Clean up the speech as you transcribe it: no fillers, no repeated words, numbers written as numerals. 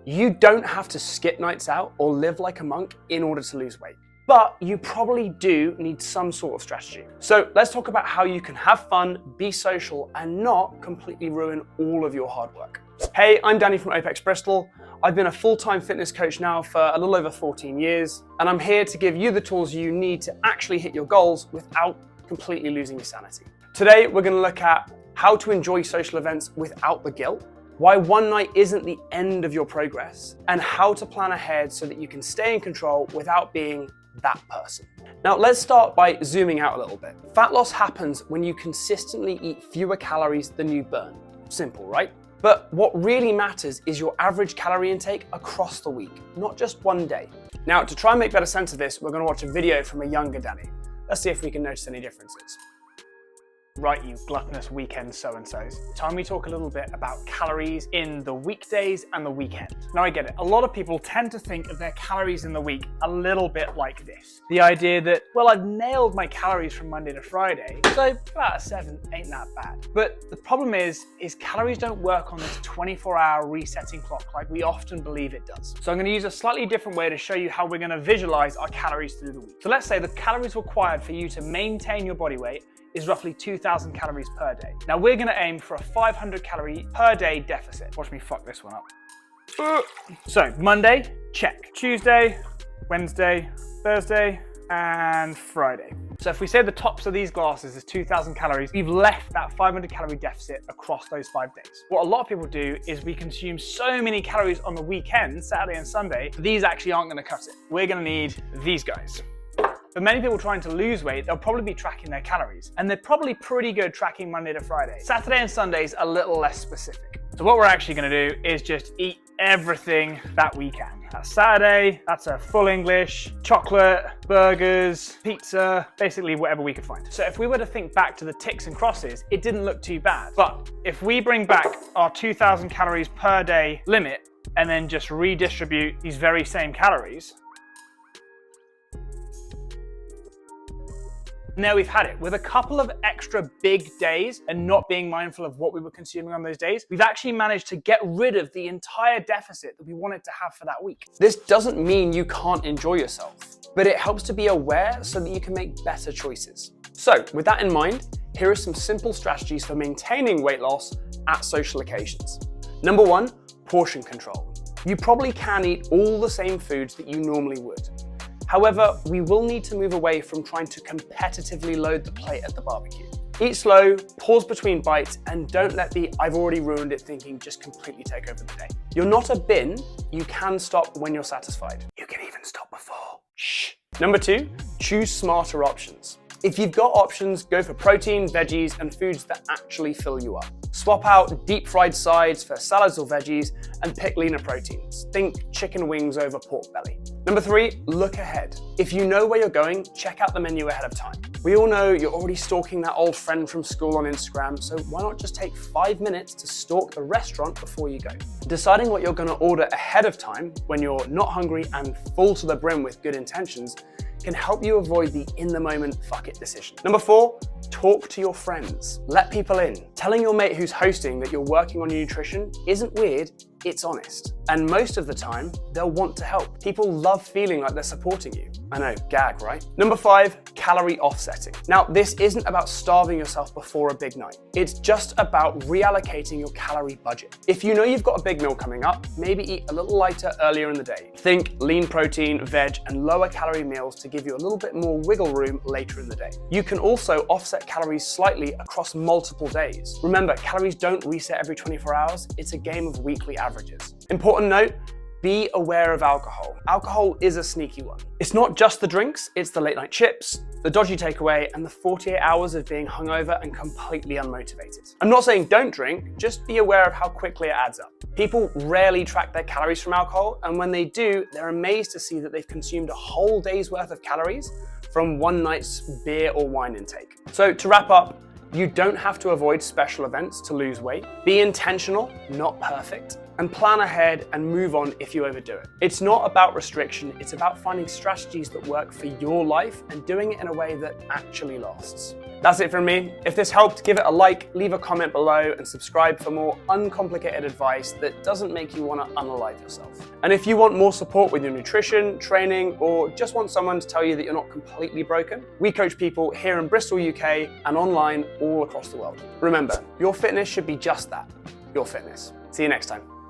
You don't have to skip nights out or live like a monk in order to lose weight, but you probably do need some sort of strategy. So let's talk about how you can have fun, be social, and not completely ruin all of your hard work. Hey, I'm Danny from Apex Bristol. I've been a full-time fitness coach now for a little over 14 years, and I'm here to give you the tools you need to actually hit your goals without completely losing your sanity. Today, we're going to look at how to enjoy social events without the guilt, why one night isn't the end of your progress, and how to plan ahead so that you can stay in control without being that person. Now, let's start by zooming out a little bit. Fat loss happens when you consistently eat fewer calories than you burn. Simple, right? But what really matters is your average calorie intake across the week, not just one day. Now, to try and make better sense of this, we're going to watch a video from a younger Danny. Let's see if we can notice any differences. Right, you gluttonous weekend so-and-sos. Time we talk a little bit about calories in the weekdays and the weekend. Now I get it, a lot of people tend to think of their calories in the week a little bit like this. The idea that, well, I've nailed my calories from Monday to Friday, so about a 7 ain't that bad. But the problem is calories don't work on this 24-hour resetting clock like we often believe it does. So I'm gonna use a slightly different way to show you how we're gonna visualize our calories through the week. So let's say the calories required for you to maintain your body weight is roughly 2,000 calories per day. Now we're gonna aim for a 500 calorie per day deficit. Watch me fuck this one up. So Monday, check. Tuesday, Wednesday, Thursday, and Friday. So if we say the tops of these glasses is 2,000 calories, we've left that 500 calorie deficit across those 5 days. What a lot of people do is we consume so many calories on the weekend, Saturday and Sunday, these actually aren't gonna cut it. We're gonna need these guys. For many people trying to lose weight, they'll probably be tracking their calories, and they're probably pretty good tracking Monday to Friday. Saturday and Sunday's a little less specific. So what we're actually gonna do is just eat everything that we can. That's Saturday, that's a full English, chocolate, burgers, pizza, basically whatever we could find. So if we were to think back to the ticks and crosses, it didn't look too bad. But if we bring back our 2,000 calories per day limit and then just redistribute these very same calories, now we've had it. With a couple of extra big days and not being mindful of what we were consuming on those days, we've actually managed to get rid of the entire deficit that we wanted to have for that week. This doesn't mean you can't enjoy yourself, but it helps to be aware so that you can make better choices. So with that in mind, here are some simple strategies for maintaining weight loss at social occasions. Number 1, portion control. You probably can eat all the same foods that you normally would. However, we will need to move away from trying to competitively load the plate at the barbecue. Eat slow, pause between bites, and don't let the "I've already ruined it" thinking just completely take over the day. You're not a bin, you can stop when you're satisfied. You can even stop before. Shh. Number 2, choose smarter options. If you've got options, go for protein, veggies, and foods that actually fill you up. Swap out deep fried sides for salads or veggies and pick leaner proteins. Think chicken wings over pork belly. Number 3, look ahead. If you know where you're going, check out the menu ahead of time. We all know you're already stalking that old friend from school on Instagram, so why not just take 5 minutes to stalk the restaurant before you go? Deciding what you're gonna order ahead of time when you're not hungry and full to the brim with good intentions can help you avoid the in-the-moment fuck it decision. Number 4, talk to your friends. Let people in. Telling your mate who's hosting that you're working on your nutrition isn't weird, it's honest. And most of the time, they'll want to help. People love feeling like they're supporting you. I know, gag, right? Number 5, calorie offsetting. Now, this isn't about starving yourself before a big night. It's just about reallocating your calorie budget. If you know you've got a big meal coming up, maybe eat a little lighter earlier in the day. Think lean protein, veg, and lower calorie meals to give you a little bit more wiggle room later in the day. You can also offset calories slightly across multiple days. Remember, calories don't reset every 24 hours. It's a game of weekly averages. Important note, be aware of alcohol. Alcohol is a sneaky one. It's not just the drinks, it's the late night chips, the dodgy takeaway, and the 48 hours of being hungover and completely unmotivated. I'm not saying don't drink, just be aware of how quickly it adds up. People rarely track their calories from alcohol, and when they do, they're amazed to see that they've consumed a whole day's worth of calories from one night's beer or wine intake. So to wrap up, you don't have to avoid special events to lose weight. Be intentional, not perfect, and plan ahead and move on if you overdo it. It's not about restriction, it's about finding strategies that work for your life and doing it in a way that actually lasts. That's it from me. If this helped, give it a like, leave a comment below, and subscribe for more uncomplicated advice that doesn't make you want to unalive yourself. And if you want more support with your nutrition, training, or just want someone to tell you that you're not completely broken, we coach people here in Bristol, UK, and online all across the world. Remember, your fitness should be just that, your fitness. See you next time.